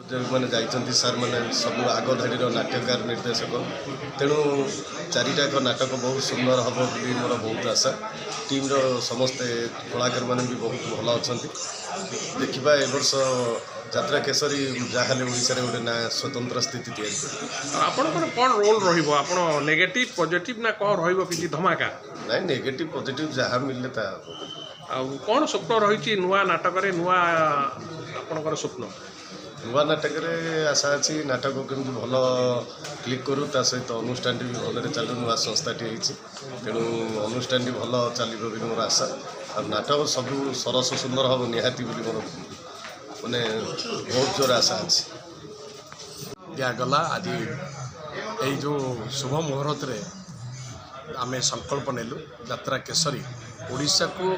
जो मैंने जाइछन्ति सार मैंने सब आग धाड़ी नाट्यकार निर्देशक तेणु चारिटाक नाटक बहुत सुंदर हम बोली मोर बहुत आशा टीम समस्ते कलाकार मैंने भी बहुत भल अच्छा देखा ए वर्ष यात्रा केसरी जहाँ ओडिशा गोटे ना स्वतंत्र स्थिति तैयारी आपणकर कौन रोल रहिबो आपण नेगेटिव पॉजिटिव ना कौन रहिबो किछि धमाका ना नेगेटिव पॉजिटिव जहाँ मिलले ता कौन स्वप्न रही नुआ नाटक नुआ आपणकर स्वप्न नुआ नाटक आशा अच्छी नाटक केमती भल क्लिक करूँ ता सहित अनुष्ठान भी भलरे चलू नुआ संस्थाटी तेणु अनुष्ठान भी भल चलो भी मोर आशा और नाटक सब सरस सुंदर हम निहाती बोली मोर मैंने बहुत जोर आशा अच्छी दिगला आज यही जो शुभ मुहूर्त आम संकल्प नेलु यात्रा केसरी ओडिशा को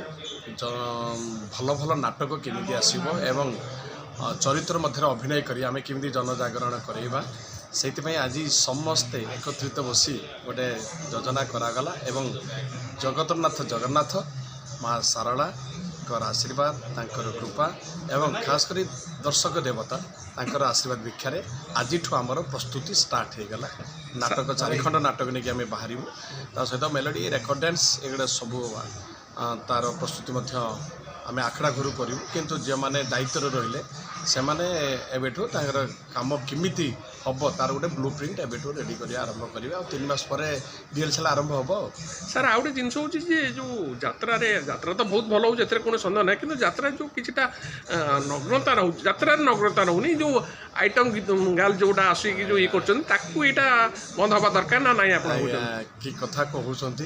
भल भल नाटक केमिति आसीबो एवं चरित्र मध्य अभिनय करी आम केमिति जनजागरण करवा से आज समस्ते एकत्रित बसी गोटे योजना करागला एवं जगतनाथ जगन्नाथ माँ सारला आशीर्वाद तांकर कृपा एवं खास करी दर्शक देवता तांकर आशीर्वाद भिक्षारे आज आमर प्रस्तुति स्टार्ट हो गला नाटक 4 खंड नाटक नहीं आम बाहर ता सहित मेलोडी रेकर्ड डांस एगुड़ा सब तार प्रस्तुति आम आखड़ा घर करूँ किंतु जो मैंने दायित्व रहिले से मैंने एबेठू तांकर काम किमिति हम तार गोटे ब्लू प्रिंट एबेठू रेडी कर आरंभ करेंगे आ 3 मास पर रिहर्सल आरंभ हम सर आउ गोटे जिन हूँ जो यात्रा तो बहुत भल हो कौन सन्देह ना कि यात्रा जो किटा नग्नता रोच यात्रा नग्नता रोनी जो आइटम गाल जोटा आसिक जो ये कर बंद हवा दरकार ना ना आप कि कथा कहते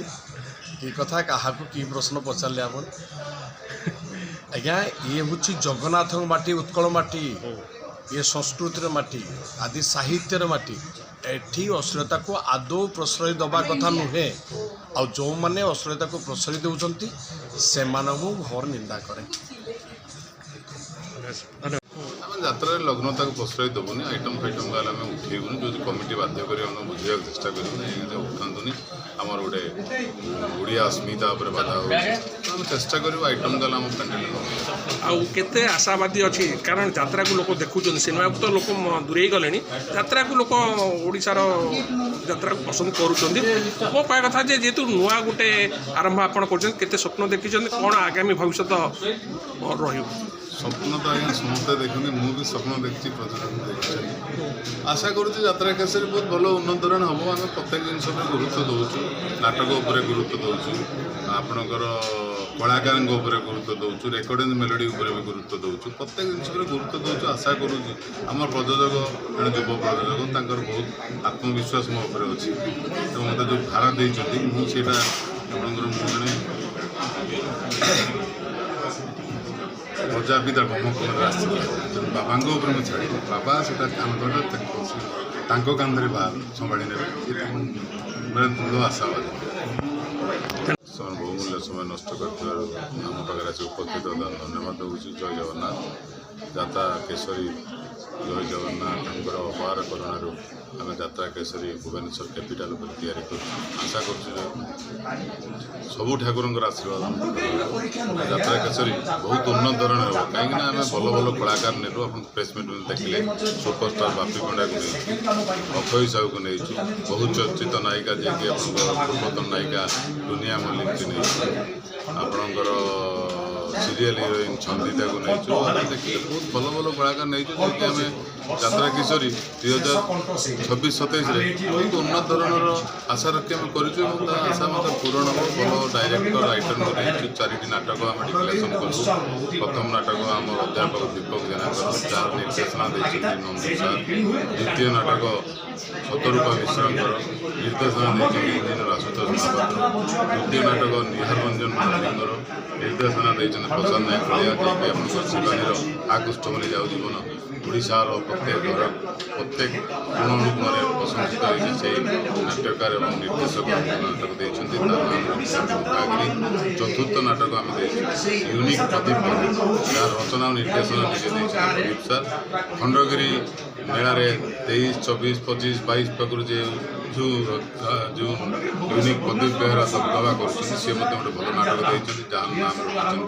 कि कथा क्या कि प्रश्न पचारे आप आज्ञा ये हूँ जगन्नाथ माटी उत्कल माटी ये संस्कृतिर माटी आदि साहित्यर माटी एठी अश्लीलता को आदौ प्रश्रय दबा कथा नुहे आ जो मैंने अश्लीलता को प्रश्रय दौरान से घर निंदा करें यात्रा लग्नता को प्रश्रय देवनी आइटम फाइटम गाल आम उठेबुनि जो कमिटी बाध्य कर बुझा चेष्टा करूँ उठातुनि आमर गोटे ओडिया अस्मिता बाधा हो चेष्टा करूँ आइटम गाल आम पैंडेल आते आशावादी अच्छी कारण यात्रा को लोक देखुं सिनेमा को तो लोक दूरे गले यात्रा को लोक ओडिशार यात्रा को पसंद करुँच मो कह कथा जेहेतु नुआ गोटे आरंभ आप स्वप्न देखी कौन आगामी भविष्य रही स्वप्न तो आज्ञा समस्ते देखते मुझे स्वप्न देखी प्रजन देखी आशा करुँच यात्रा केसरी बहुत भल उन्नत धरण हम आम प्रत्येक जिनस गुरुत्व दौचु नाटक उपर गुरुत्व दौचु आपणकर कलाकार गुरुत्व दौचु रेकर्डिंग मेलोडी भी गुरुत्व दौचु प्रत्येक जिनस गुरुत्व दौचु आशा करुँच आम प्रयोजक जड़े युव प्रयोजक बहुत आत्मविश्वास मो उपर अच्छी तो मत जो भार देते मुझे आपंकर प्रजापिता ब्रह्मकुमार आस बाबा मुझे छाड़ी बाबा से कांधे बाहर संभाड़ी ने मेरे दृढ़ आशावादी बहुमूल्य समय नष्ट करम पाखे से उपस्थित धन्यवाद दूँ जय जगन्नाथ यात्रा केसरी जय जगन्नाथ अपार करुणु आम यात्रा केसरी भुवनेश्वर कैपिटाल पर आशा कर सबू ठाकुर आशीर्वाद यात्रा केसरी बहुत उन्नत धरण हो कहीं आम भल भल कलाकार नेलु आप प्रेस मीट में देखिले सुपरस्टार बापी पंडा को नहीं अक्षय साहू को नहीं बहुत चर्चित नायिका जी कि पूर्वतन नायिका दुनिया मल्लिक की नहीं आपणकर सीरियल हिरोइन छंदिता को नहीं देखिए बहुत भल भल कलाकार नहीं आम यात्रा किशोरी 2026-27 बहुत उन्नत धरणर आशा रखी आम कर आशा मत पूरण हो भल डायरेक्टर राइटर को नहीं 4टी नाटक आम डिक्लेरेसन करूँ प्रथम नाटक आम अध्यापक दीपक जेनाकर जार निर्देशना देखते नंदू सार द्वितीय नाटक शतरूपा मिश्रकर निर्देशना देखते इंजीनियर आशुतोष महापात्र तृतीय नाटक निहार रंजन महांतीर निर्देशना देखते प्रसाद नायक कलिया शिवानी आकृष्ट बनी जाऊ जीवन ओडिशार प्रत्येक घर प्रत्येक कोण प्रशंसित होती नाट्यकार और निर्देशक नाटक देते चतुर्थ नाटक आम यूनिक प्रदीप यार रचना और निर्देशन निजे प्रदीप सार खंडगिरी मेलार 23, 24, 25, 22 पाखु जो यूनिक प्रदीप बेहरा दबदबा कर सी गोटे भल नाटक देते जहाँ नाम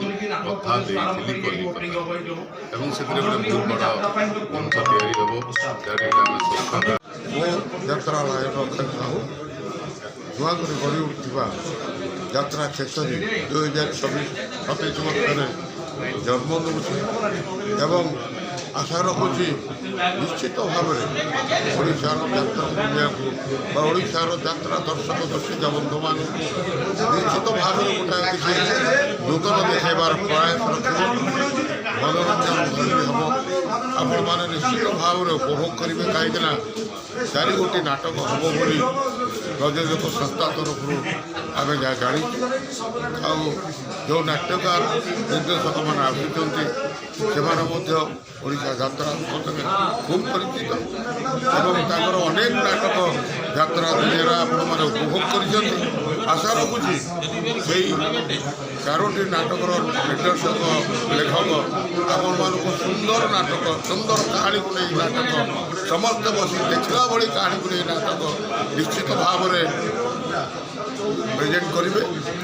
रखिंट कथा कलिकता से गोटे बहुत बड़ा मंच या ଯାହାକି ଆମେ ସ୍ୱଚ୍ଛତା ମୋ ଯାତ୍ରା ନାୟକ ଅକ୍ଷୟ ସାହୁ ନୂଆକରି ଗଢ଼ି ଉଠିଥିବା ଯାତ୍ରା କେଶରୀ 2027 ବର୍ଷରେ ଜନ୍ମ ନେଉଛି ଏବଂ ଆଶା ରଖୁଛି ନିଶ୍ଚିତ ଭାବରେ ଓଡ଼ିଶାର ଯାତ୍ରା ଦୁନିଆକୁ ବା ଓଡ଼ିଶାର ଯାତ୍ରା ଦର୍ଶକ ଦର୍ଶିକା ବନ୍ଧୁମାନଙ୍କୁ ନିଶ୍ଚିତ ଭାବରେ ଗୋଟାଏ କିଛି ନୂତନ ଦେଖାଇବାର ପ୍ରୟାସ ରଖିବ ମନୋରଞ୍ଜନ ଧରି ହେବ ଆପଣମାନେ ନିଶ୍ଚିତ ଭାବରେ ଉପଭୋଗ କରିବେ କାହିଁକିନା 4 ନାଟକ ହେବ ବୋଲି ପ୍ରଯୋଜକ ସଂସ୍ଥା ତରଫରୁ ଆମେ ଯାହା ଜାଣିଛୁ ଆଉ ଯେଉଁ ନାଟ୍ୟକାର ନିର୍ଦ୍ଦେଶକମାନେ ଆସୁଛନ୍ତି ସେମାନେ ମଧ୍ୟ ଓଡ଼ିଶା ଯାତ୍ରା ସମ୍ବନ୍ଧରେ ଖୁବ୍ ପରିଚିତ ଏବଂ ତାଙ୍କର ଅନେକ ନାଟକ ଯାତ୍ରା ଦୁନିଆରେ ଆପଣମାନେ ଉପଭୋଗ କରିଛନ୍ତି ଆଶା ରଖୁଛି ସେଇ 4ଟି ନାଟକର ନିର୍ଦ୍ଦେଶକ ଲେଖକ ଆପଣମାନଙ୍କୁ ସୁନ୍ଦର ନାଟକ ସୁନ୍ଦର କାହାଣୀକୁ ନେଇ ନାଟକ ସମସ୍ତେ ବସି ଦେଖିଲା ଭଳି କାହାଣୀକୁ ନେଇ ନାଟକ ନିଶ୍ଚିତ ଭାବରେ ପ୍ରେଜେଣ୍ଟ କରିବେ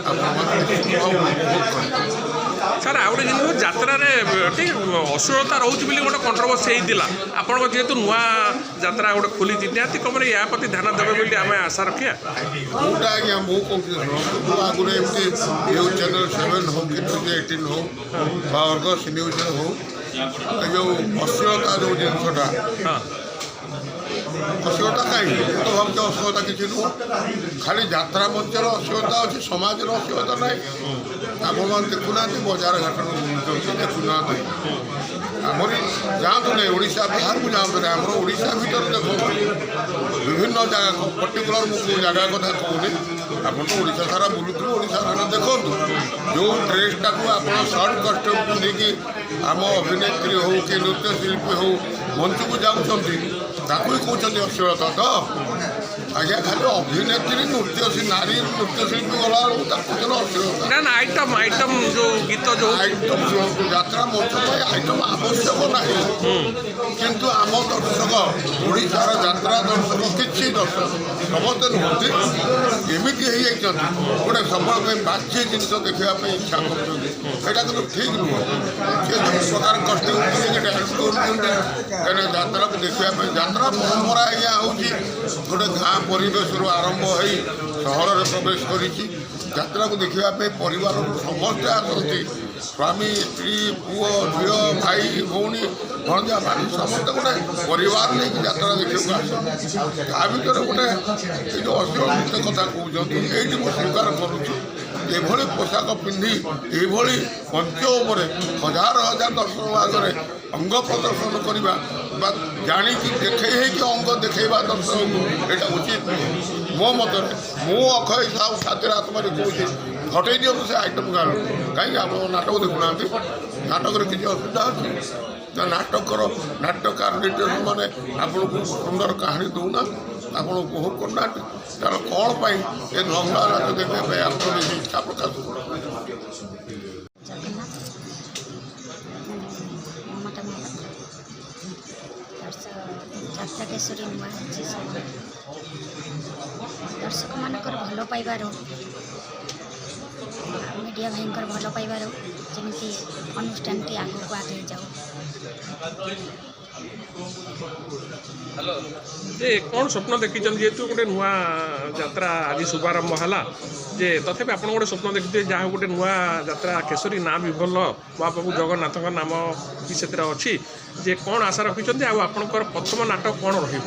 ଆପଣମାନେ ନିଶ୍ଚିତ ଭାବରେ ଉପଭୋଗ କରିବେ। ସାର୍ ଆଉ ଗୋଟେ ଜିନିଷ ଯାତ୍ରାରେ ଟିକେ ଅଶ୍ଳୀଳତା ରହୁଛି ବୋଲି ଗୋଟେ କଣ୍ଟ୍ରୋଭର୍ସି ହେଇଥିଲା ଆପଣଙ୍କ ଯେହେତୁ ନୂଆ ଯାତ୍ରା ଗୋଟେ ଖୋଲିଛି ନିହାତି କମରେ ୟା ପ୍ରତି ଧ୍ୟାନ ଦେବେ ବୋଲି ଆମେ ଆଶା ରଖିବା। ଯେଉଁଟା ଆଜ୍ଞା ମୁଁ କହୁଛି ଶୁଣନ୍ତୁ ଆଗରୁ ଏମିତି ନ୍ୟୁଜ୍ ଚ୍ୟାନେଲ୍ 7 ହଉ କି ନ୍ୟୁଜ୍ 18 ହଉ ବା ଅର୍ଗସ୍ ନ୍ୟୁଜ୍ରେ ହଉ ଏ ଯେଉଁ ଅଶ୍ଳୀଳତା ଯେଉଁ ଜିନିଷଟା ହଁ ଅଶ୍ଳୀଳତା କାହିଁକି ମୁଁ ତ ଭାବୁଛି ଅଶ୍ଳୀଳତା କିଛି ନୁହଁ ଖାଲି ଯାତ୍ରା ମଞ୍ଚର ଅଶ୍ଳୀଳତା ଅଛି ସମାଜର ଅଶ୍ଳୀଳତା ନାହିଁ ଆପଣମାନେ ଦେଖୁନାହାନ୍ତି ବଜାର ଘାଟରୁ ବୁଲୁଛନ୍ତି ଦେଖୁନାହାନ୍ତି ଆମରି ଯାଆନ୍ତୁ ନାହିଁ ଓଡ଼ିଶା ବାହାରକୁ ଯାଆନ୍ତୁ ନାହିଁ ଆମର ଓଡ଼ିଶା ଭିତରେ ଦେଖନ୍ତୁ ବିଭିନ୍ନ ଜାଗା ପର୍ଟିକୁଲାର ମୁଁ କେଉଁ ଜାଗା କଥା କହୁନି ଆପଣ ତ ଓଡ଼ିଶା ସାରା ବୁଲୁଥିବେ ଓଡ଼ିଶା ସାରା ଦେଖନ୍ତୁ ଯେଉଁ ଡ୍ରେସ୍ଟାକୁ ଆପଣ ସର୍ଟ କଷ୍ଟ୍ୟୁମ୍ ପିନ୍ଧିକି ଆମ ଅଭିନେତ୍ରୀ ହେଉ କି ନୃତ୍ୟଶିଳ୍ପୀ ହେଉ ମଞ୍ଚକୁ ଯାଉଛନ୍ତି ତାକୁ ହିଁ କହୁଛନ୍ତି ଅଶ୍ଳୀଳତା ତ ଆଜ୍ଞା ଖାଲି ଅଭିନେତ୍ରୀ ନାରୀ ନୃତ୍ୟଶିଳ୍ପୀ ଗଲାବେଳକୁ ତାକୁ କହୁଛନ୍ତି ଅଶ୍ଳୀଳତା ନା ନା ଆଇଟମ୍ ଯେଉଁ ଗୀତ ଯେଉଁ ଆଇଟମ୍ ଶୁଣନ୍ତୁ ଯାତ୍ରା ମଞ୍ଚ ପାଇଁ ଆଇଟମ୍ ଆବଶ୍ୟକ ନାହିଁ କିନ୍ତୁ ଆମ ଦର୍ଶକ ଓଡ଼ିଶାର ଯାତ୍ରା ଦର୍ଶକ କିଛି ଦର୍ଶକ ସମସ୍ତେ ନୁହନ୍ତି ଏମିତି ହେଇଯାଇଛନ୍ତି ଗୋଟେ ସବୁବେଳେ ପାଇଁ ବାଜ୍ୟ ଜିନିଷ ଦେଖିବା ପାଇଁ ଇଚ୍ଛା କରୁଛନ୍ତି ସେଇଟା କିନ୍ତୁ ଠିକ୍ ନୁହଁ ସେ ଯେଉଁ ପ୍ରକାର କଷ୍ଟ୍ୟୁମ୍ ପିନ୍ଧିକି ଡ୍ୟାନ୍ସ କରୁଛନ୍ତି କାହିଁକିନା ଯାତ୍ରାକୁ ଦେଖିବା ପାଇଁ ଯାତ୍ରା ପରମ୍ପରା ଆଜ୍ଞା ହେଉଛି ଗୋଟେ ଗାଁ ପରିବେଶରୁ ଆରମ୍ଭ ହେଇ ସହରରେ ପ୍ରବେଶ କରିଛି ଯାତ୍ରାକୁ ଦେଖିବା ପାଇଁ ପରିବାରରୁ ସମସ୍ତେ ଆସନ୍ତି ସ୍ୱାମୀ ସ୍ତ୍ରୀ ପୁଅ ଝିଅ ଭାଇ ଭଉଣୀ ଭଣଜା ଭାଇ ସମସ୍ତେ ଗୋଟେ ପରିବାର ନେଇକି ଯାତ୍ରା ଦେଖିବାକୁ ଆସନ୍ତି ତା ଭିତରେ ଗୋଟେ ଏଇ ଯେଉଁ ଅଶ୍ଳୀଳ କଥା କହୁଛନ୍ତି ଏଇଠି ମୁଁ ସ୍ୱୀକାର କରୁଛି ଏଭଳି ପୋଷାକ ପିନ୍ଧି ଏଇଭଳି ମଞ୍ଚ ଉପରେ ହଜାର ହଜାର ଦର୍ଶକ ଆଗରେ ଅଙ୍ଗ ପ୍ରଦର୍ଶନ କରିବା ବା ଜାଣିକି ଦେଖେଇ ହେଇକି ଅଙ୍ଗ ଦେଖେଇବା ଦର୍ଶକଙ୍କୁ ଏଇଟା ଉଚିତ ନୁହେଁ ମୋ ମତରେ ମୁଁ ଅକ୍ଷୟ ସାହୁ ସାଥିରେ ଆତ୍ମାରେ କହୁଛି ହଟେଇ ଦିଅନ୍ତୁ ସେ ଆଇଟମ୍ ଗାଁରୁ କାହିଁକି ଆପଣ ନାଟକ ଦେଖୁନାହାନ୍ତି ନାଟକରେ କିଛି ଅସୁବିଧା ଅଛି ନା ନାଟକକାର ନିର୍ଦ୍ଦେଶକମାନେ ଆପଣଙ୍କୁ ସୁନ୍ଦର କାହାଣୀ ଦେଉନାହାନ୍ତି ଆପଣ ଉପଭୋଗ କରୁନାହାନ୍ତି କାରଣ କ'ଣ ପାଇଁ ଏ ନଙ୍ଗା ନାଚ ଦେଖିବା ପାଇଁ ଆପଣ ବେଶୀ ଇଚ୍ଛା ପ୍ରକାଶ କରୁଛନ୍ତି। ଜଗନ୍ନାଥ ମମତା ମହାପାତ୍ର ଯାତ୍ରା କେଶରୀ ନୂଆ ହେଇଛି ସବୁ ଦର୍ଶକମାନଙ୍କର ଭଲ ପାଇବାରୁ ମିଡ଼ିଆ ଭାଇଙ୍କର ଭଲ ପାଇବାରୁ ଯେମିତି ଅନୁଷ୍ଠାନଟି ଆଗକୁ ଆଗେଇ ଯାଉ। ଯେ କ'ଣ ସ୍ୱପ୍ନ ଦେଖିଛନ୍ତି ଯେହେତୁ ଗୋଟେ ନୂଆ ଯାତ୍ରା ଆଜି ଶୁଭାରମ୍ଭ ହେଲା ଯେ ତଥାପି ଆପଣ ଗୋଟେ ସ୍ୱପ୍ନ ଦେଖିଥିବେ ଯାହା ଗୋଟେ ନୂଆ ଯାତ୍ରା କେଶରୀ ନାଁ ବି ଭଲ ମହାପ୍ରଭୁ ଜଗନ୍ନାଥଙ୍କ ନାମ ବି ସେଥିରେ ଅଛି ଯେ କ'ଣ ଆଶା ରଖିଛନ୍ତି ଆଉ ଆପଣଙ୍କର ପ୍ରଥମ ନାଟକ କ'ଣ ରହିବ?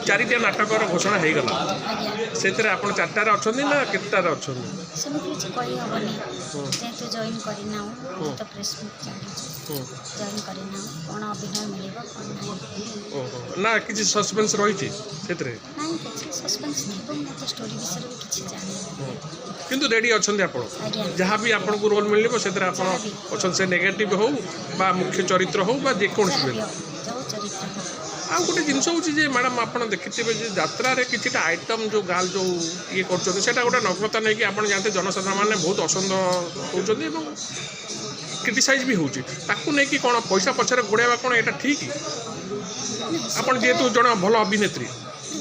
ଚାରିଟା ନାଟକର ଘୋଷଣା ହେଇଗଲା ସେଥିରେ ଆପଣ 4ଟାରେ ଅଛନ୍ତି ନା କେତେଟାରେ ଅଛନ୍ତି? ସେମିତି କିଛି କହିହେବନି ଯେହେତୁ ଜଏନ୍ କରିନାହୁଁ ତ ପ୍ରେସ୍ ମିଟ୍ ଚାଲିଛି ଜଏନ୍ କରିନାହୁଁ କ'ଣ ଅଭିନୟ ମିଳିବ କ'ଣ ନାହିଁ। ଓହୋ ନା କିଛି ସସ୍ପେନ୍ସ ରହିଛି ସେଥିରେ? ନାହିଁ କିଛି ସସ୍ପେନ୍ସ ଥିବ ମୁଁ ତ ଷ୍ଟୋରି ବିଷୟରେ ବି କିଛି ଜାଣିନି କିନ୍ତୁ ରେଡ଼ି ଅଛନ୍ତି ଆପଣ ଆଜ୍ଞା ଯାହା ବି ଆପଣଙ୍କୁ ରୋଲ୍ ମିଳିବ ସେଥିରେ ଆପଣ ଅଛନ୍ତି ସେ ନେଗେଟିଭ୍ ହେଉ ବା ମୁଖ୍ୟ ଚରିତ୍ର ହେଉ ବା ଯେକୌଣସି ବି ଯେଉଁ ଚରିତ୍ର ଆଉ ଗୋଟେ ଜିନିଷ ହେଉଛି ଯେ ମ୍ୟାଡ଼ାମ୍ ଆପଣ ଦେଖିଥିବେ ଯେ ଯାତ୍ରାରେ କିଛିଟା ଆଇଟମ୍ ଯେଉଁ ଗାର୍ଲ ଯେଉଁ ଇଏ କରୁଛନ୍ତି ସେଇଟା ଗୋଟେ ନଗ୍ନତା ନେଇକି ଆପଣ ଜାଣିଥିବେ ଜନସାଧାରଣମାନେ ବହୁତ ଅସନ୍ଦ ହେଉଛନ୍ତି ଏବଂ କ୍ରିଟିସାଇଜ୍ ବି ହେଉଛି ତାକୁ ନେଇକି କ'ଣ ପଇସା ପଛରେ ଗୋଡ଼ାଇବା କ'ଣ ଏଇଟା ଠିକ୍? ଆପଣ ଯେହେତୁ ଜଣେ ଭଲ ଅଭିନେତ୍ରୀ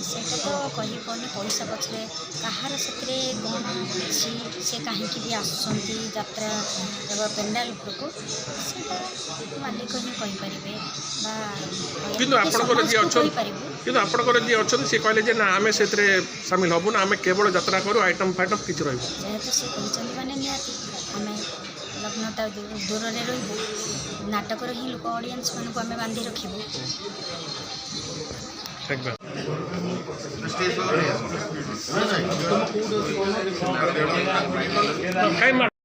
ସେଇଟା ତ କହିବନି ପଇସା ପଛରେ କାହାର ସେଥିରେ କ'ଣ ଅଛି ସେ କାହିଁକି ବି ଆସୁଛନ୍ତି ଯାତ୍ରା ପେଣ୍ଡାଲ ଉପରକୁ ସେଇଟା ମାଲିକ ହିଁ କହିପାରିବେ ବା କିନ୍ତୁ ଆପଣଙ୍କର ଯିଏ ସମାଜକୁ ଅଛନ୍ତି କହିପାରିବୁ। କିନ୍ତୁ ଆପଣଙ୍କର ଯିଏ ଅଛନ୍ତି ସେ କହିଲେ ଯେ ନା ଆମେ ସେଥିରେ ସାମିଲ ହେବୁ ନା, ଆମେ କେବଳ ଯାତ୍ରା କରୁ, ଆଇଟମ୍ ଫାଇଟମ୍ କିଛି ରହିବ। ଯେହେତୁ ସେ କହିଛନ୍ତି ମାନେ ନିହାତି ଆମେ ଲଗ୍ନଟା ଦୂରରେ ରହିବୁ, ନାଟକର ହିଁ ଲୋକ ଅଡ଼ିଏନ୍ସ ମାନଙ୍କୁ ଆମେ ବାନ୍ଧି ରଖିବୁ। କାଇଁ